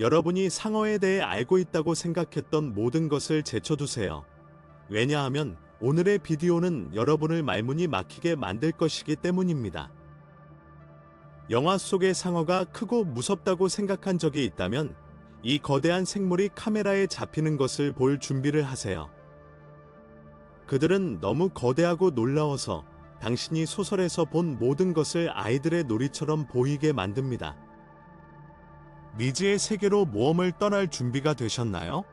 여러분이 상어에 대해 알고 있다고 생각했던 모든 것을 제쳐두세요. 왜냐하면 오늘의 비디오는 여러분을 말문이 막히게 만들 것이기 때문입니다. 영화 속의 상어가 크고 무섭다고 생각한 적이 있다면 이 거대한 생물이 카메라에 잡히는 것을 볼 준비를 하세요. 그들은 너무 거대하고 놀라워서 당신이 소설에서 본 모든 것을 아이들의 놀이처럼 보이게 만듭니다. 미지의 세계로 모험을 떠날 준비가 되셨나요?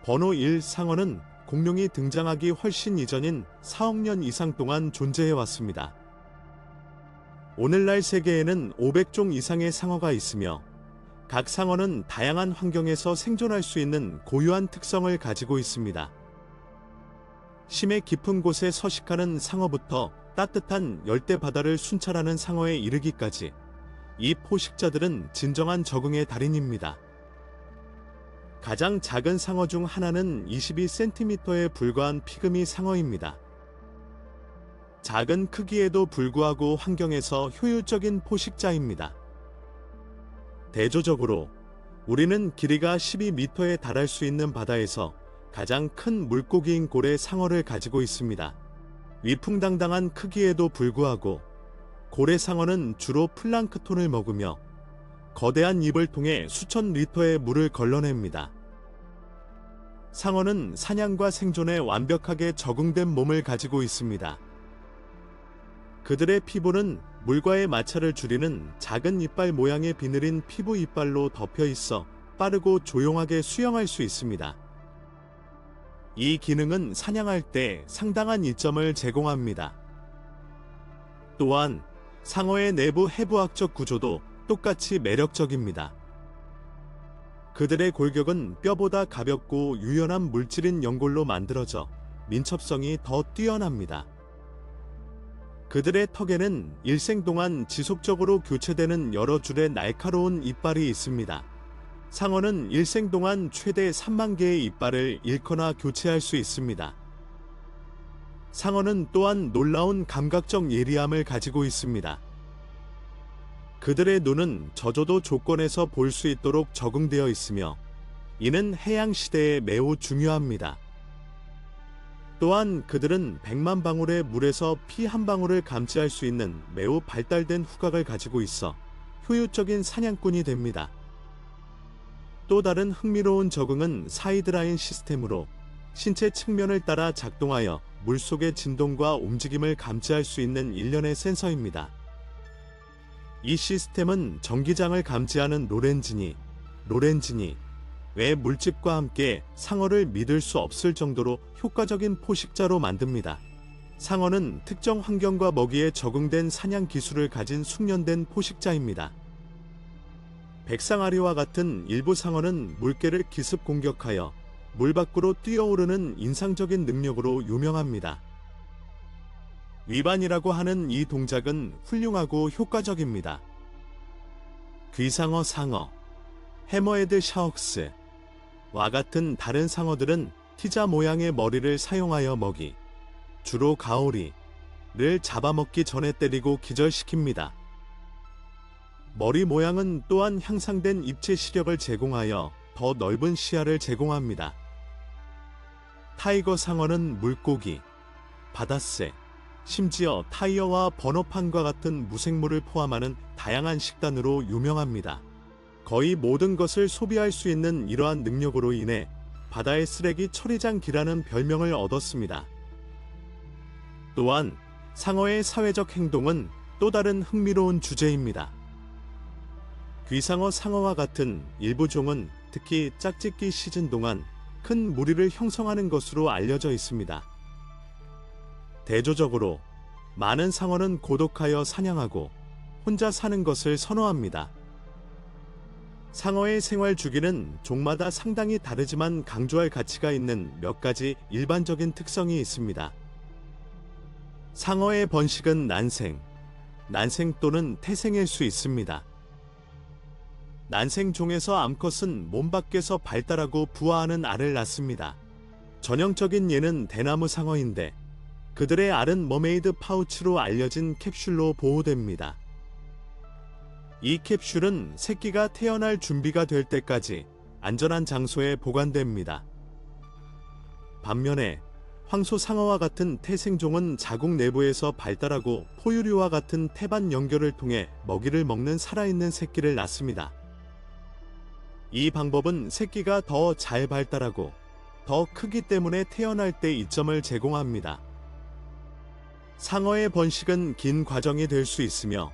번호 1 상어는 공룡이 등장하기 훨씬 이전인 4억 년 이상 동안 존재해왔습니다. 오늘날 세계에는 500종 이상의 상어가 있으며 각 상어는 다양한 환경에서 생존할 수 있는 고유한 특성을 가지고 있습니다. 심해 깊은 곳에 서식하는 상어부터 따뜻한 열대 바다를 순찰하는 상어에 이르기까지 이 포식자들은 진정한 적응의 달인입니다. 가장 작은 상어 중 하나는 22cm에 불과한 피그미 상어입니다. 작은 크기에도 불구하고 환경에서 효율적인 포식자입니다. 대조적으로 우리는 길이가 12m에 달할 수 있는 바다에서 가장 큰 물고기인 고래 상어를 가지고 있습니다. 위풍당당한 크기에도 불구하고 고래 상어는 주로 플랑크톤을 먹으며 거대한 입을 통해 수천 리터의 물을 걸러냅니다. 상어는 사냥과 생존에 완벽하게 적응된 몸을 가지고 있습니다. 그들의 피부는 물과의 마찰을 줄이는 작은 이빨 모양의 비늘인 피부 이빨로 덮여 있어 빠르고 조용하게 수영할 수 있습니다. 이 기능은 사냥할 때 상당한 이점을 제공합니다. 또한 상어의 내부 해부학적 구조도 똑같이 매력적입니다. 그들의 골격은 뼈보다 가볍고 유연한 물질인 연골로 만들어져 민첩성이 더 뛰어납니다. 그들의 턱에는 일생 동안 지속적으로 교체되는 여러 줄의 날카로운 이빨이 있습니다. 상어는 일생 동안 최대 3만 개의 이빨을 잃거나 교체할 수 있습니다. 상어는 또한 놀라운 감각적 예리함을 가지고 있습니다. 그들의 눈은 저조도 조건에서 볼 수 있도록 적응되어 있으며 이는 해양 시대에 매우 중요합니다. 또한 그들은 100만 방울의 물에서 피 한 방울을 감지할 수 있는 매우 발달된 후각을 가지고 있어 효율적인 사냥꾼이 됩니다. 또 다른 흥미로운 적응은 사이드라인 시스템으로 신체 측면을 따라 작동하여 물속의 진동과 움직임을 감지할 수 있는 일련의 센서입니다. 이 시스템은 전기장을 감지하는 로렌지니 외 물집과 함께 상어를 믿을 수 없을 정도로 효과적인 포식자로 만듭니다. 상어는 특정 환경과 먹이에 적응된 사냥 기술을 가진 숙련된 포식자입니다. 백상아리와 같은 일부 상어는 물개를 기습 공격하여 물 밖으로 뛰어오르는 인상적인 능력으로 유명합니다. 위반이라고 하는 이 동작은 훌륭하고 효과적입니다. 귀상어 상어, 해머헤드 샤옥스와 같은 다른 상어들은 티자 모양의 머리를 사용하여 먹이, 주로 가오리를 잡아먹기 전에 때리고 기절시킵니다. 머리 모양은 또한 향상된 입체 시력을 제공하여 더 넓은 시야를 제공합니다. 타이거 상어는 물고기, 바다새, 심지어 타이어와 번호판과 같은 무생물을 포함하는 다양한 식단으로 유명합니다. 거의 모든 것을 소비할 수 있는 이러한 능력으로 인해 바다의 쓰레기 처리장기라는 별명을 얻었습니다. 또한 상어의 사회적 행동은 또 다른 흥미로운 주제입니다. 귀상어 상어와 같은 일부 종은 특히 짝짓기 시즌 동안 큰 무리를 형성하는 것으로 알려져 있습니다. 대조적으로 많은 상어는 고독하여 사냥하고 혼자 사는 것을 선호합니다. 상어의 생활 주기는 종마다 상당히 다르지만 강조할 가치가 있는 몇 가지 일반적인 특성이 있습니다. 상어의 번식은 난생 또는 태생일 수 있습니다. 난생종에서 암컷은 몸 밖에서 발달하고 부화하는 알을 낳습니다. 전형적인 예는 대나무 상어인데 그들의 알은 머메이드 파우치로 알려진 캡슐로 보호됩니다. 이 캡슐은 새끼가 태어날 준비가 될 때까지 안전한 장소에 보관됩니다. 반면에 황소상어와 같은 태생종은 자국 내부에서 발달하고 포유류와 같은 태반 연결을 통해 먹이를 먹는 살아있는 새끼를 낳습니다. 이 방법은 새끼가 더 잘 발달하고 더 크기 때문에 태어날 때 이점을 제공합니다. 상어의 번식은 긴 과정이 될 수 있으며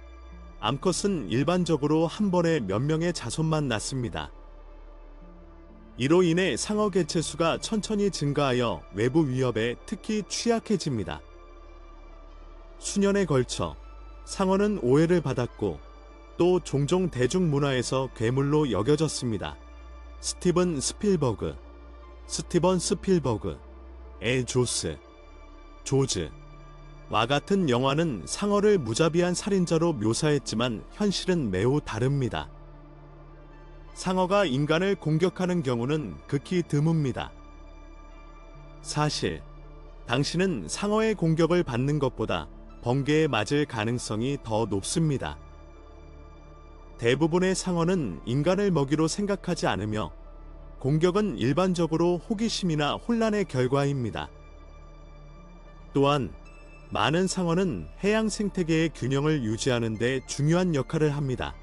암컷은 일반적으로 한 번에 몇 명의 자손만 낳습니다. 이로 인해 상어 개체수가 천천히 증가하여 외부 위협에 특히 취약해집니다. 수년에 걸쳐 상어는 오해를 받았고 또 종종 대중문화에서 괴물로 여겨졌습니다. 스티븐 스필버그, 엘 조스, 조즈와 같은 영화는 상어를 무자비한 살인자로 묘사했지만 현실은 매우 다릅니다. 상어가 인간을 공격하는 경우는 극히 드뭅니다. 사실 당신은 상어의 공격을 받는 것보다 번개에 맞을 가능성이 더 높습니다. 대부분의 상어는 인간을 먹이로 생각하지 않으며 공격은 일반적으로 호기심이나 혼란의 결과입니다. 또한 많은 상어는 해양 생태계의 균형을 유지하는 데 중요한 역할을 합니다.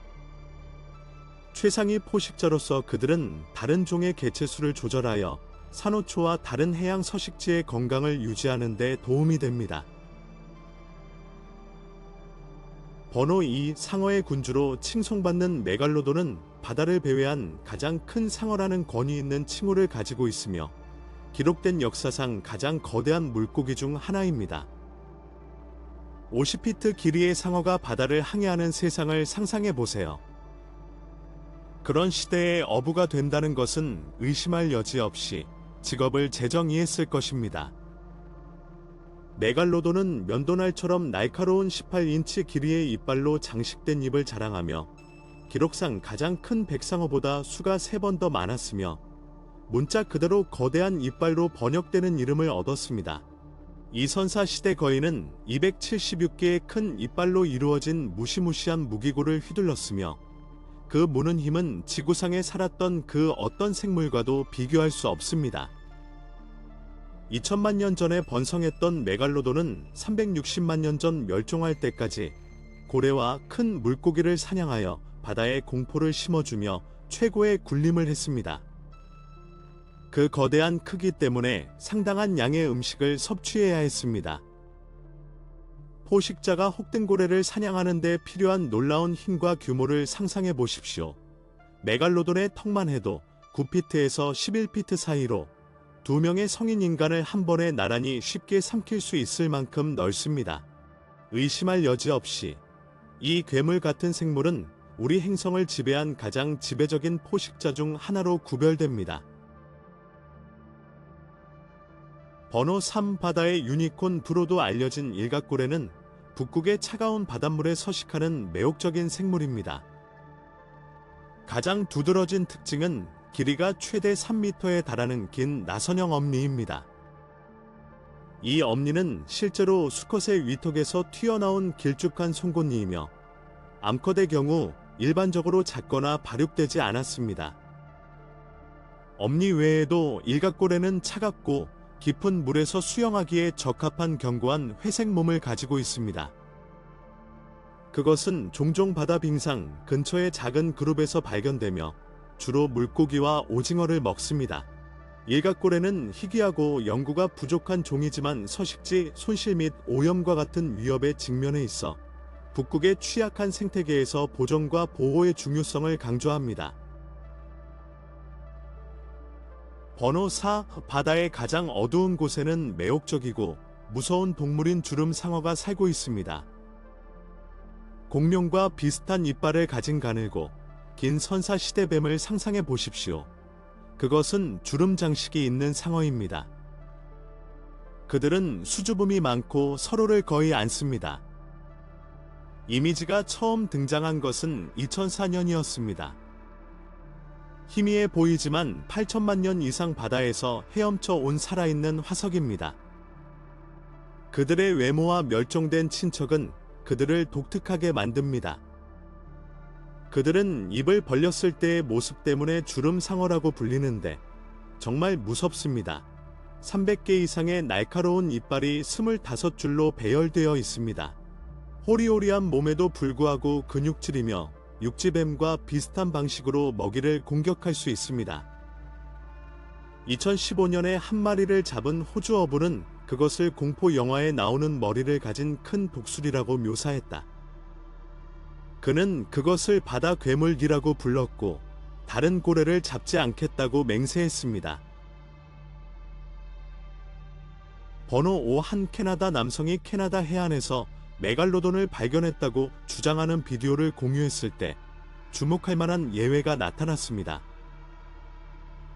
최상위 포식자로서 그들은 다른 종의 개체수를 조절하여 산호초와 다른 해양 서식지의 건강을 유지하는 데 도움이 됩니다. 번호 2 상어의 군주로 칭송받는 메갈로돈은 바다를 배회한 가장 큰 상어라는 권위 있는 칭호를 가지고 있으며 기록된 역사상 가장 거대한 물고기 중 하나입니다. 50피트 길이의 상어가 바다를 항해하는 세상을 상상해 보세요. 그런 시대에 어부가 된다는 것은 의심할 여지 없이 직업을 재정의했을 것입니다. 메갈로돈은 면도날처럼 날카로운 18인치 길이의 이빨로 장식된 입을 자랑하며 기록상 가장 큰 백상어보다 수가 3번 더 많았으며 문자 그대로 거대한 이빨로 번역되는 이름을 얻었습니다. 이 선사 시대 거인은 276개의 큰 이빨로 이루어진 무시무시한 무기고를 휘둘렀으며 그 무는 힘은 지구상에 살았던 그 어떤 생물과도 비교할 수 없습니다. 2000만 년 전에 번성했던 메갈로돈은 360만 년 전 멸종할 때까지 고래와 큰 물고기를 사냥하여 바다에 공포를 심어주며 최고의 군림을 했습니다. 그 거대한 크기 때문에 상당한 양의 음식을 섭취해야 했습니다. 포식자가 혹등고래를 사냥하는 데 필요한 놀라운 힘과 규모를 상상해 보십시오. 메갈로돈의 턱만 해도 9피트에서 11피트 사이로 2명의 성인 인간을 한 번에 나란히 쉽게 삼킬 수 있을 만큼 넓습니다. 의심할 여지 없이 이 괴물 같은 생물은 우리 행성을 지배한 가장 지배적인 포식자 중 하나로 구별됩니다. 번호 3 바다의 유니콘 브로도 알려진 일각고래는 북극의 차가운 바닷물에 서식하는 매혹적인 생물입니다. 가장 두드러진 특징은 길이가 최대 3m에 달하는 긴 나선형 엄니입니다. 이 엄니는 실제로 수컷의 위턱에서 튀어나온 길쭉한 송곳니이며 암컷의 경우 일반적으로 작거나 발육되지 않았습니다. 엄니 외에도 일각고래는 차갑고 깊은 물에서 수영하기에 적합한 견고한 회색 몸을 가지고 있습니다. 그것은 종종 바다 빙상 근처의 작은 그룹에서 발견되며 주로 물고기와 오징어를 먹습니다. 일각고래는 희귀하고 연구가 부족한 종이지만 서식지 손실 및 오염과 같은 위협에 직면해 있어 북극의 취약한 생태계에서 보존과 보호의 중요성을 강조합니다. 번호 4 바다의 가장 어두운 곳에는 매혹적이고 무서운 동물인 주름상어가 살고 있습니다. 공룡과 비슷한 이빨을 가진 가늘고 긴 선사 시대뱀을 상상해 보십시오. 그것은 주름 장식이 있는 상어입니다. 그들은 수줍음이 많고 서로를 거의 안 씁니다. 이미지가 처음 등장한 것은 2004년이었습니다. 희미해 보이지만 8천만 년 이상 바다에서 헤엄쳐 온 살아있는 화석입니다. 그들의 외모와 멸종된 친척은 그들을 독특하게 만듭니다. 그들은 입을 벌렸을 때의 모습 때문에 주름상어라고 불리는데 정말 무섭습니다. 300개 이상의 날카로운 이빨이 25줄로 배열되어 있습니다. 호리호리한 몸에도 불구하고 근육질이며 육지뱀과 비슷한 방식으로 먹이를 공격할 수 있습니다. 2015년에 한 마리를 잡은 호주 어부는 그것을 공포 영화에 나오는 머리를 가진 큰 독수리라고 묘사했다. 그는 그것을 바다 괴물이라고 불렀고 다른 고래를 잡지 않겠다고 맹세했습니다. 번호 5 한 캐나다 남성이 캐나다 해안에서 메갈로돈을 발견했다고 주장하는 비디오를 공유했을 때 주목할 만한 예외가 나타났습니다.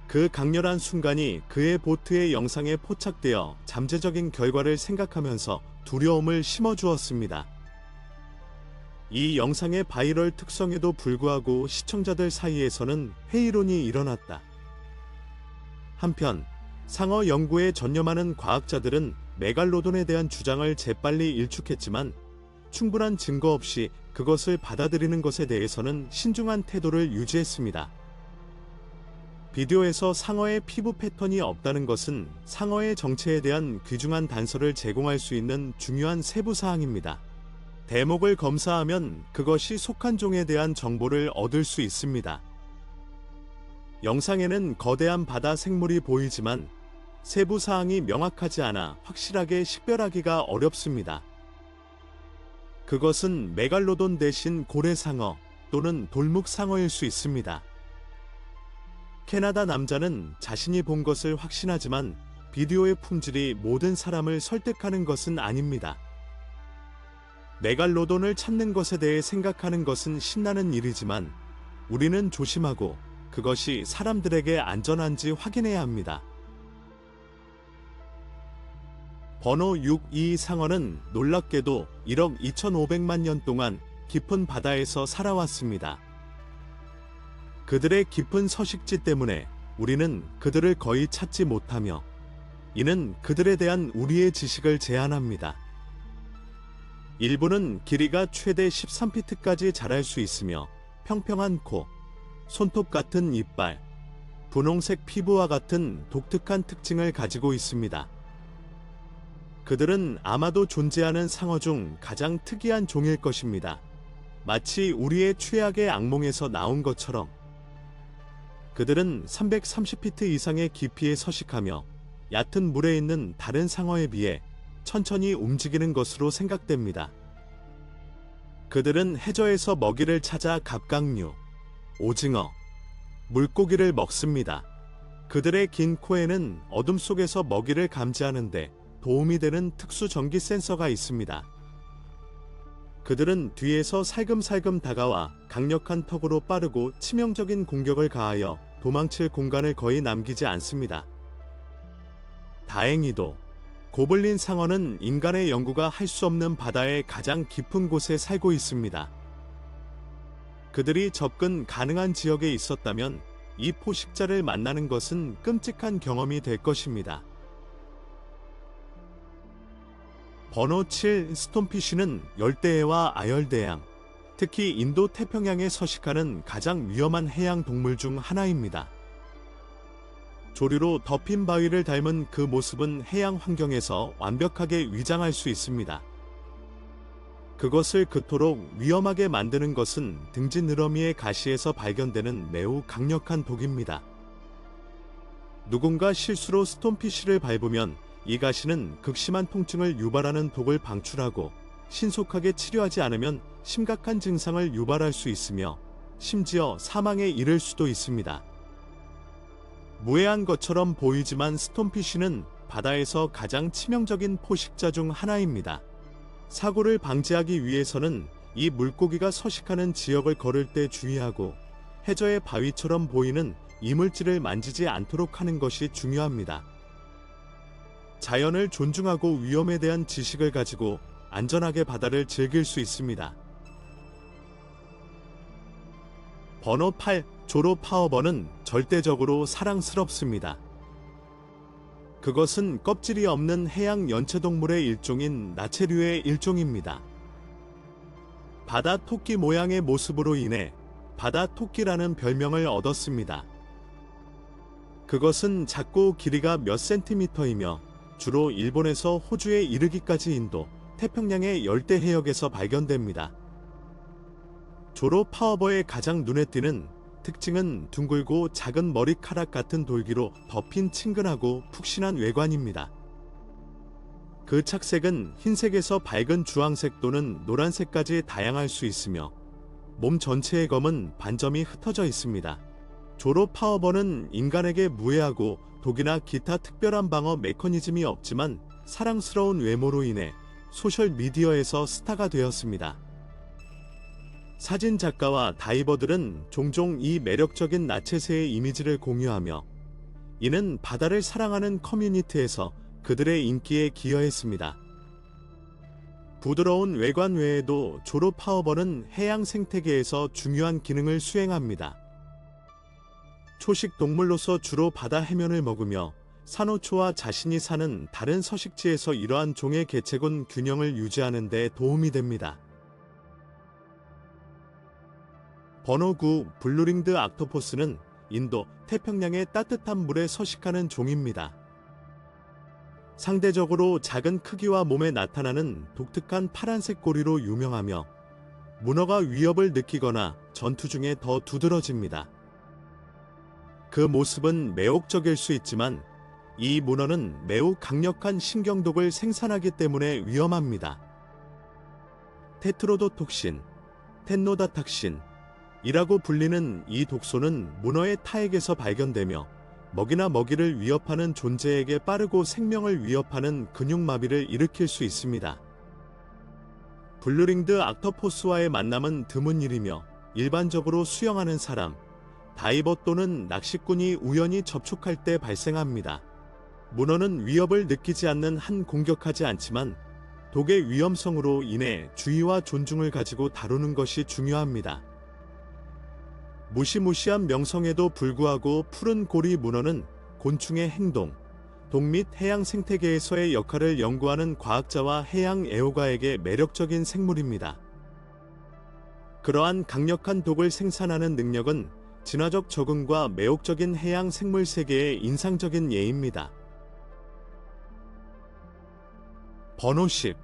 그 강렬한 순간이 그의 보트의 영상에 포착되어 잠재적인 결과를 생각하면서 두려움을 심어주었습니다. 이 영상의 바이럴 특성에도 불구하고 시청자들 사이에서는 회의론이 일어났다. 한편 상어 연구에 전념하는 과학자들은 메갈로돈에 대한 주장을 재빨리 일축했지만 충분한 증거 없이 그것을 받아들이는 것에 대해서는 신중한 태도를 유지했습니다. 비디오에서 상어의 피부 패턴이 없다는 것은 상어의 정체에 대한 귀중한 단서를 제공할 수 있는 중요한 세부 사항입니다. 대목을 검사하면 그것이 속한 종에 대한 정보를 얻을 수 있습니다. 영상에는 거대한 바다 생물이 보이지만 세부 사항이 명확하지 않아 확실하게 식별하기가 어렵습니다. 그것은 메갈로돈 대신 고래상어 또는 돌묵상어일 수 있습니다. 캐나다 남자는 자신이 본 것을 확신하지만 비디오의 품질이 모든 사람을 설득하는 것은 아닙니다. 메갈로돈을 찾는 것에 대해 생각하는 것은 신나는 일이지만 우리는 조심하고 그것이 사람들에게 안전한지 확인해야 합니다. 번호 62 상어는 놀랍게도 1억 2,500만 년 동안 깊은 바다에서 살아왔습니다. 그들의 깊은 서식지 때문에 우리는 그들을 거의 찾지 못하며 이는 그들에 대한 우리의 지식을 제한합니다. 일부는 길이가 최대 13피트까지 자랄 수 있으며 평평한 코, 손톱 같은 이빨, 분홍색 피부와 같은 독특한 특징을 가지고 있습니다. 그들은 아마도 존재하는 상어 중 가장 특이한 종일 것입니다. 마치 우리의 최악의 악몽에서 나온 것처럼. 그들은 330피트 이상의 깊이에 서식하며 얕은 물에 있는 다른 상어에 비해 천천히 움직이는 것으로 생각됩니다. 그들은 해저에서 먹이를 찾아 갑각류, 오징어, 물고기를 먹습니다. 그들의 긴 코에는 어둠 속에서 먹이를 감지하는데 도움이 되는 특수 전기 센서가 있습니다. 그들은 뒤에서 살금살금 다가와 강력한 턱으로 빠르고 치명적인 공격을 가하여 도망칠 공간을 거의 남기지 않습니다. 다행히도 고블린 상어는 인간의 연구가 할 수 없는 바다의 가장 깊은 곳에 살고 있습니다. 그들이 접근 가능한 지역에 있었다면 이 포식자를 만나는 것은 끔찍한 경험이 될 것입니다. 번호 7 스톤피쉬는 열대해와 아열대양, 특히 인도 태평양에 서식하는 가장 위험한 해양 동물 중 하나입니다. 조류로 덮인 바위를 닮은 그 모습은 해양 환경에서 완벽하게 위장할 수 있습니다. 그것을 그토록 위험하게 만드는 것은 등지느러미의 가시에서 발견되는 매우 강력한 독입니다. 누군가 실수로 스톤피쉬를 밟으면 이 가시는 극심한 통증을 유발하는 독을 방출하고 신속하게 치료하지 않으면 심각한 증상을 유발할 수 있으며 심지어 사망에 이를 수도 있습니다. 무해한 것처럼 보이지만 스톤피쉬는 바다에서 가장 치명적인 포식자 중 하나입니다. 사고를 방지하기 위해서는 이 물고기가 서식하는 지역을 걸을 때 주의하고 해저의 바위처럼 보이는 이물질을 만지지 않도록 하는 것이 중요합니다. 자연을 존중하고 위험에 대한 지식을 가지고 안전하게 바다를 즐길 수 있습니다. 번호 8 조로 파워버는 절대적으로 사랑스럽습니다. 그것은 껍질이 없는 해양 연체동물의 일종인 나체류의 일종입니다. 바다 토끼 모양의 모습으로 인해 바다 토끼라는 별명을 얻었습니다. 그것은 작고 길이가 몇 센티미터이며 주로 일본에서 호주에 이르기까지 인도, 태평양의 열대 해역에서 발견됩니다. 조로 파워버의 가장 눈에 띄는 특징은 둥글고 작은 머리카락 같은 돌기로 덮인 친근하고 푹신한 외관입니다. 그 착색은 흰색에서 밝은 주황색 또는 노란색까지 다양할 수 있으며 몸 전체의 검은 반점이 흩어져 있습니다. 조로 파워버는 인간에게 무해하고 독이나 기타 특별한 방어 메커니즘이 없지만 사랑스러운 외모로 인해 소셜미디어에서 스타가 되었습니다. 사진 작가와 다이버들은 종종 이 매력적인 나체새의 이미지를 공유하며 이는 바다를 사랑하는 커뮤니티에서 그들의 인기에 기여했습니다. 부드러운 외관 외에도 조로 파워버는 해양 생태계에서 중요한 기능을 수행합니다. 초식 동물로서 주로 바다 해면을 먹으며 산호초와 자신이 사는 다른 서식지에서 이러한 종의 개체군 균형을 유지하는 데 도움이 됩니다. 번호 9 블루링드 악토포스는 인도, 태평양의 따뜻한 물에 서식하는 종입니다. 상대적으로 작은 크기와 몸에 나타나는 독특한 파란색 고리로 유명하며 문어가 위협을 느끼거나 전투 중에 더 두드러집니다. 그 모습은 매혹적일 수 있지만 이 문어는 매우 강력한 신경독을 생산하기 때문에 위험합니다. 테트로도톡신, 텐노다탁신 이라고 불리는 이 독소는 문어의 타액에서 발견되며 먹이나 먹이를 위협하는 존재에게 빠르고 생명을 위협하는 근육마비를 일으킬 수 있습니다. 블루링드 악토포스와의 만남은 드문 일이며 일반적으로 수영하는 사람, 다이버 또는 낚시꾼이 우연히 접촉할 때 발생합니다. 문어는 위협을 느끼지 않는 한 공격하지 않지만 독의 위험성으로 인해 주의와 존중을 가지고 다루는 것이 중요합니다. 무시무시한 명성에도 불구하고 푸른 고리 문어는 곤충의 행동, 독 및 해양 생태계에서의 역할을 연구하는 과학자와 해양 애호가에게 매력적인 생물입니다. 그러한 강력한 독을 생산하는 능력은 진화적 적응과 매혹적인 해양 생물 세계의 인상적인 예입니다. 번호 10.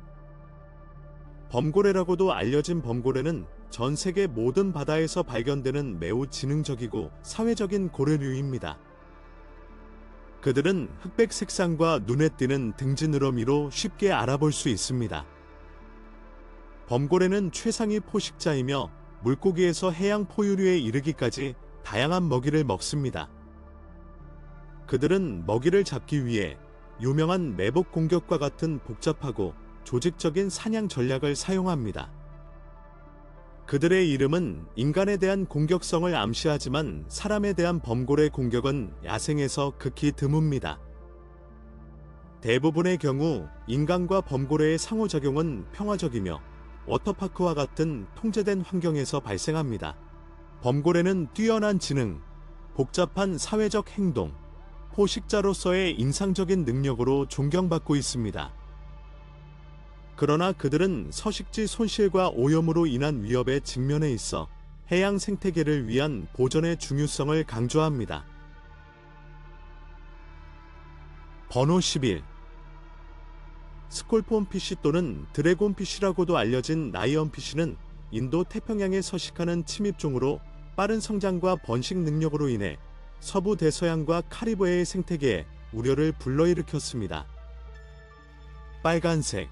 범고래라고도 알려진 범고래는 전 세계 모든 바다에서 발견되는 매우 지능적이고 사회적인 고래류입니다. 그들은 흑백 색상과 눈에 띄는 등지느러미로 쉽게 알아볼 수 있습니다. 범고래는 최상위 포식자이며 물고기에서 해양 포유류에 이르기까지 다양한 먹이를 먹습니다. 그들은 먹이를 잡기 위해 유명한 매복 공격과 같은 복잡하고 조직적인 사냥 전략을 사용합니다. 그들의 이름은 인간에 대한 공격성을 암시하지만 사람에 대한 범고래 공격은 야생에서 극히 드뭅니다. 대부분의 경우 인간과 범고래의 상호작용은 평화적이며 워터파크와 같은 통제된 환경에서 발생합니다. 범고래는 뛰어난 지능, 복잡한 사회적 행동, 포식자로서의 인상적인 능력으로 존경받고 있습니다. 그러나 그들은 서식지 손실과 오염으로 인한 위협에 직면해 있어 해양 생태계를 위한 보존의 중요성을 강조합니다. 번호 11. 스콜폰피쉬 또는 드래곤피쉬라고도 알려진 라이언피쉬는 인도 태평양에 서식하는 침입종으로 빠른 성장과 번식 능력으로 인해 서부 대서양과 카리브해의 생태계에 우려를 불러일으켰습니다. 빨간색,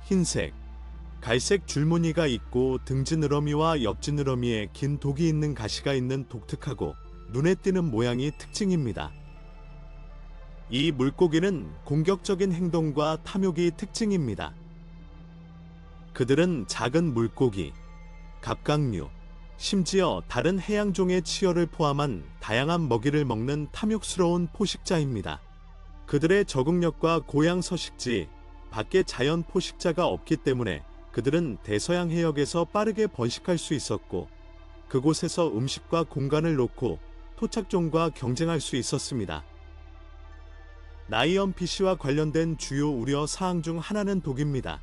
흰색, 갈색 줄무늬가 있고 등지느러미와 옆지느러미에 긴 독이 있는 가시가 있는 독특하고 눈에 띄는 모양이 특징입니다. 이 물고기는 공격적인 행동과 탐욕이 특징입니다. 그들은 작은 물고기, 갑각류, 심지어 다른 해양종의 치어를 포함한 다양한 먹이를 먹는 탐욕스러운 포식자입니다. 그들의 적응력과 고양 서식지, 밖에 자연 포식자가 없기 때문에 그들은 대서양 해역에서 빠르게 번식할 수 있었고 그곳에서 음식과 공간을 놓고 토착종과 경쟁할 수 있었습니다. 라이언피쉬와 관련된 주요 우려 사항 중 하나는 독입니다.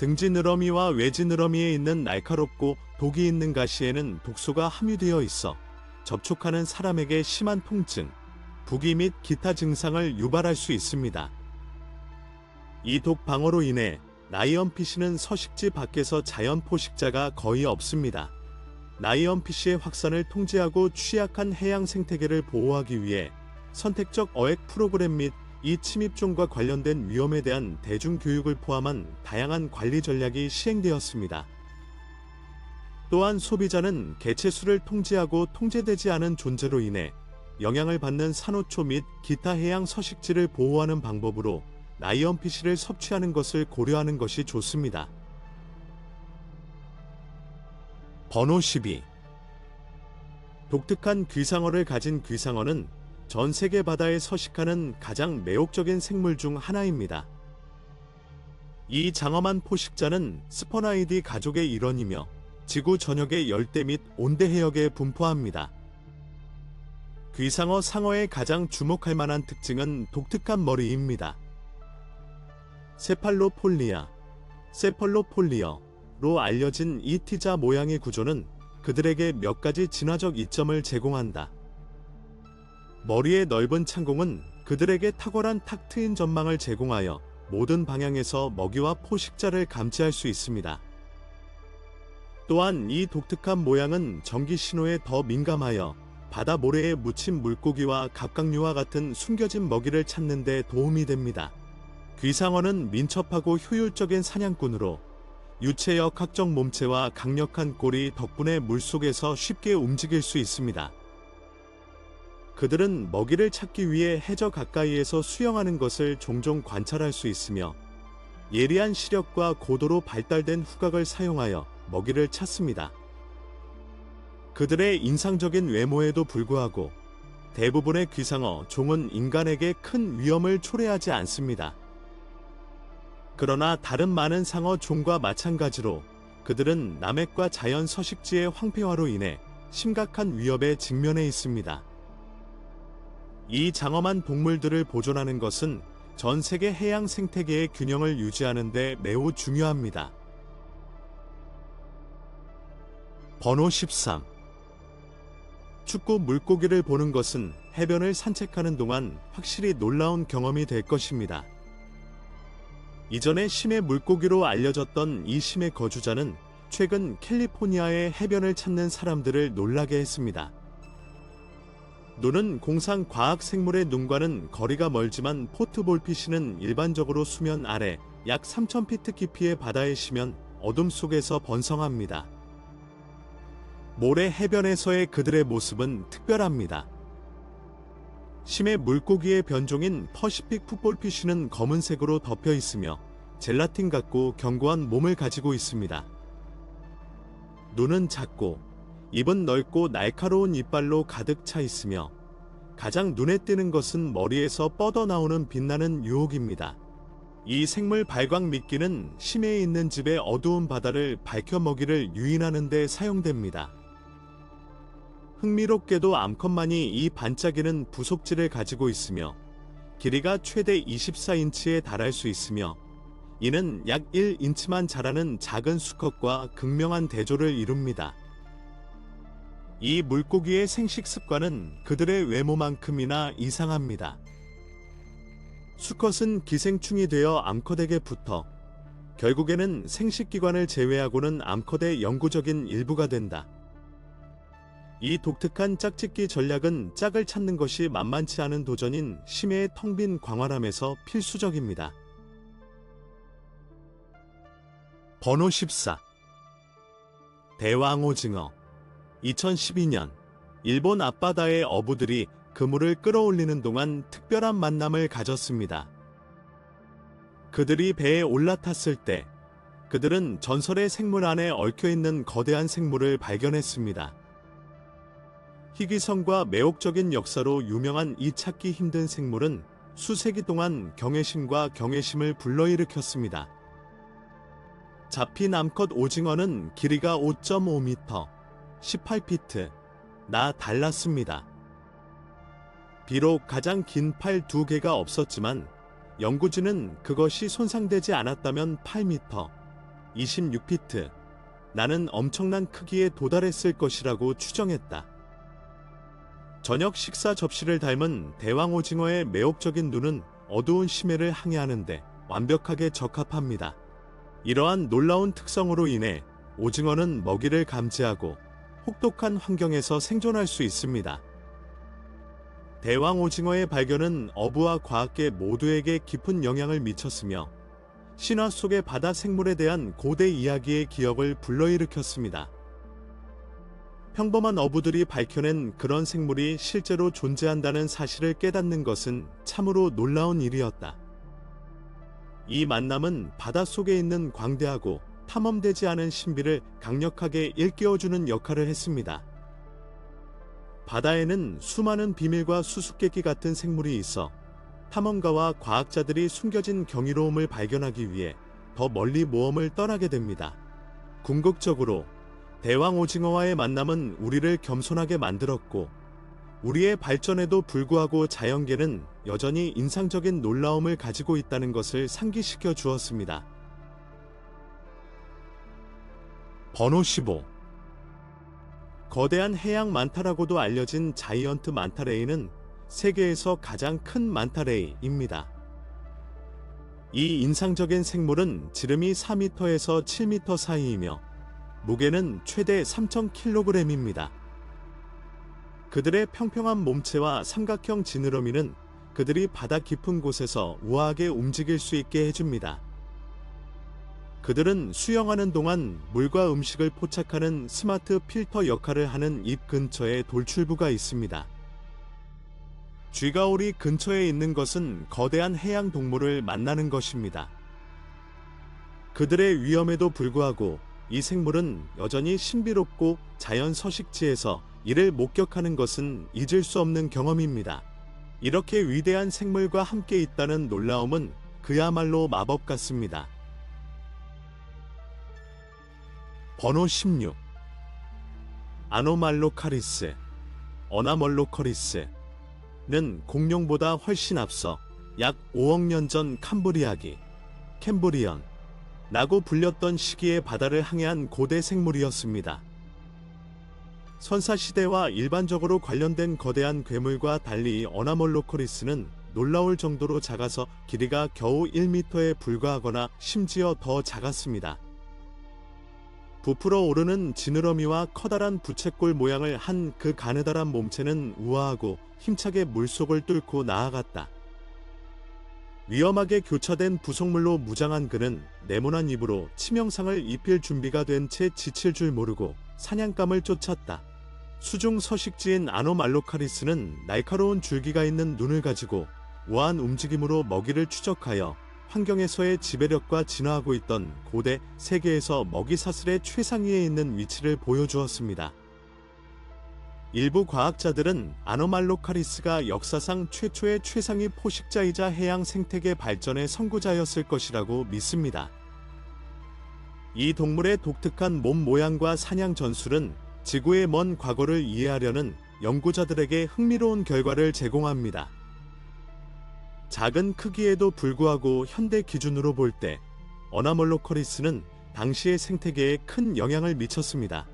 등지느러미와 외지느러미에 있는 날카롭고 독이 있는 가시에는 독소가 함유되어 있어 접촉하는 사람에게 심한 통증, 부기 및 기타 증상을 유발할 수 있습니다. 이 독 방어로 인해 라이언피쉬는 서식지 밖에서 자연 포식자가 거의 없습니다. 라이언피쉬의 확산을 통제하고 취약한 해양 생태계를 보호하기 위해 선택적 어획 프로그램 및 이 침입종과 관련된 위험에 대한 대중교육을 포함한 다양한 관리 전략이 시행되었습니다. 또한 소비자는 개체수를 통제하고 통제되지 않은 존재로 인해 영향을 받는 산호초 및 기타 해양 서식지를 보호하는 방법으로 라이언피쉬를 섭취하는 것을 고려하는 것이 좋습니다. 번호 12. 독특한 귀상어를 가진 귀상어는 전 세계 바다에 서식하는 가장 매혹적인 생물 중 하나입니다. 이 장엄한 포식자는 스퍼나이디 가족의 일원이며 지구 전역의 열대 및 온대 해역에 분포합니다. 귀상어 상어의 가장 주목할 만한 특징은 독특한 머리입니다. 세팔로폴리어로 알려진 이 T자 모양의 구조는 그들에게 몇 가지 진화적 이점을 제공한다. 머리의 넓은 창공은 그들에게 탁월한 탁 트인 전망을 제공하여 모든 방향에서 먹이와 포식자를 감지할 수 있습니다. 또한 이 독특한 모양은 전기 신호에 더 민감하여 바다 모래에 묻힌 물고기와 갑각류와 같은 숨겨진 먹이를 찾는 데 도움이 됩니다. 귀상어는 민첩하고 효율적인 사냥꾼으로 유체역학적 몸체와 강력한 꼬리 덕분에 물속에서 쉽게 움직일 수 있습니다. 그들은 먹이를 찾기 위해 해저 가까이에서 수영하는 것을 종종 관찰할 수 있으며 예리한 시력과 고도로 발달된 후각을 사용하여 먹이를 찾습니다. 그들의 인상적인 외모에도 불구하고 대부분의 귀상어 종은 인간에게 큰 위험을 초래하지 않습니다. 그러나 다른 많은 상어 종과 마찬가지로 그들은 남획과 자연 서식지의 황폐화로 인해 심각한 위협에 직면해 있습니다. 이 장엄한 동물들을 보존하는 것은 전 세계 해양 생태계의 균형을 유지하는 데 매우 중요합니다. 번호 13. 축구 물고기를 보는 것은 해변을 산책하는 동안 확실히 놀라운 경험이 될 것입니다. 이전에 심해 물고기로 알려졌던 이 심해 거주자는 최근 캘리포니아의 해변을 찾는 사람들을 놀라게 했습니다. 눈은 공상 과학 생물의 눈과는 거리가 멀지만 포트볼피쉬는 일반적으로 수면 아래 약 3,000피트 깊이의 바다에 쉬면 어둠 속에서 번성합니다. 모래 해변에서의 그들의 모습은 특별합니다. 심해 물고기의 변종인 퍼시픽 풋볼피쉬는 검은색으로 덮여 있으며 젤라틴 같고 견고한 몸을 가지고 있습니다. 눈은 작고 입은 넓고 날카로운 이빨로 가득 차 있으며 가장 눈에 띄는 것은 머리에서 뻗어나오는 빛나는 유혹입니다. 이 생물 발광 미끼는 심해에 있는 집의 어두운 바다를 밝혀 먹이를 유인하는 데 사용됩니다. 흥미롭게도 암컷만이 이 반짝이는 부속질을 가지고 있으며 길이가 최대 24인치에 달할 수 있으며 이는 약 1인치만 자라는 작은 수컷과 극명한 대조를 이룹니다. 이 물고기의 생식 습관은 그들의 외모만큼이나 이상합니다. 수컷은 기생충이 되어 암컷에게 붙어 결국에는 생식기관을 제외하고는 암컷의 영구적인 일부가 된다. 이 독특한 짝짓기 전략은 짝을 찾는 것이 만만치 않은 도전인 심해의 텅 빈 광활함에서 필수적입니다. 번호 14. 대왕오징어. 2012년 일본 앞바다의 어부들이 그물을 끌어올리는 동안 특별한 만남을 가졌습니다. 그들이 배에 올라탔을 때 그들은 전설의 생물 안에 얽혀있는 거대한 생물을 발견했습니다. 희귀성과 매혹적인 역사로 유명한 이 찾기 힘든 생물은 수세기 동안 경외심과 경외심을 불러일으켰습니다. 잡힌 암컷 오징어는 길이가 5.5m, 18피트나 달랐습니다. 비록 가장 긴 팔 2개가 없었지만 연구진은 그것이 손상되지 않았다면 8m, 26피트. 나는 엄청난 크기에 도달했을 것이라고 추정했다. 저녁 식사 접시를 닮은 대왕 오징어의 매혹적인 눈은 어두운 심해를 항해하는데 완벽하게 적합합니다. 이러한 놀라운 특성으로 인해 오징어는 먹이를 감지하고 혹독한 환경에서 생존할 수 있습니다. 대왕 오징어의 발견은 어부와 과학계 모두에게 깊은 영향을 미쳤으며 신화 속의 바다 생물에 대한 고대 이야기의 기억을 불러일으켰습니다. 평범한 어부들이 밝혀낸 그런 생물이 실제로 존재한다는 사실을 깨닫는 것은 참으로 놀라운 일이었다. 이 만남은 바닷속에 있는 광대하고 탐험되지 않은 신비를 강력하게 일깨워주는 역할을 했습니다. 바다에는 수많은 비밀과 수수께끼 같은 생물이 있어 탐험가와 과학자들이 숨겨진 경이로움을 발견하기 위해 더 멀리 모험을 떠나게 됩니다. 궁극적으로 대왕 오징어와의 만남은 우리를 겸손하게 만들었고, 우리의 발전에도 불구하고 자연계는 여전히 인상적인 놀라움을 가지고 있다는 것을 상기시켜 주었습니다. 번호 15. 거대한 해양 만타라고도 알려진 자이언트 만타레이는 세계에서 가장 큰 만타레이입니다. 이 인상적인 생물은 지름이 4m에서 7m 사이이며 무게는 최대 3,000kg입니다. 그들의 평평한 몸체와 삼각형 지느러미는 그들이 바다 깊은 곳에서 우아하게 움직일 수 있게 해줍니다. 그들은 수영하는 동안 물과 음식을 포착하는 스마트 필터 역할을 하는 입 근처에 돌출부가 있습니다. 쥐가오리 근처에 있는 것은 거대한 해양 동물을 만나는 것입니다. 그들의 위험에도 불구하고 이 생물은 여전히 신비롭고 자연 서식지에서 이를 목격하는 것은 잊을 수 없는 경험입니다. 이렇게 위대한 생물과 함께 있다는 놀라움은 그야말로 마법 같습니다. 번호 16. 아노말로카리스, 어나멀로커리스는 공룡보다 훨씬 앞서 약 5억 년 전 캄브리아기, 캠브리언 라고 불렸던 시기의 바다를 항해한 고대 생물이었습니다. 선사시대와 일반적으로 관련된 거대한 괴물과 달리 어나멀로커리스는 놀라울 정도로 작아서 길이가 겨우 1m에 불과하거나 심지어 더 작았습니다. 부풀어 오르는 지느러미와 커다란 부채꼴 모양을 한 그 가느다란 몸체는 우아하고 힘차게 물속을 뚫고 나아갔다. 위험하게 교차된 부속물로 무장한 그는 네모난 입으로 치명상을 입힐 준비가 된 채 지칠 줄 모르고 사냥감을 쫓았다. 수중 서식지인 아노말로카리스는 날카로운 줄기가 있는 눈을 가지고 우아한 움직임으로 먹이를 추적하여 환경에서의 지배력과 진화하고 있던 고대 세계에서 먹이 사슬의 최상위에 있는 위치를 보여주었습니다. 일부 과학자들은 아노말로카리스가 역사상 최초의 최상위 포식자이자 해양 생태계 발전의 선구자였을 것이라고 믿습니다. 이 동물의 독특한 몸 모양과 사냥 전술은 지구의 먼 과거를 이해하려는 연구자들에게 흥미로운 결과를 제공합니다. 작은 크기에도 불구하고 현대 기준으로 볼 때 어나멀로커리스는 당시의 생태계에 큰 영향을 미쳤습니다.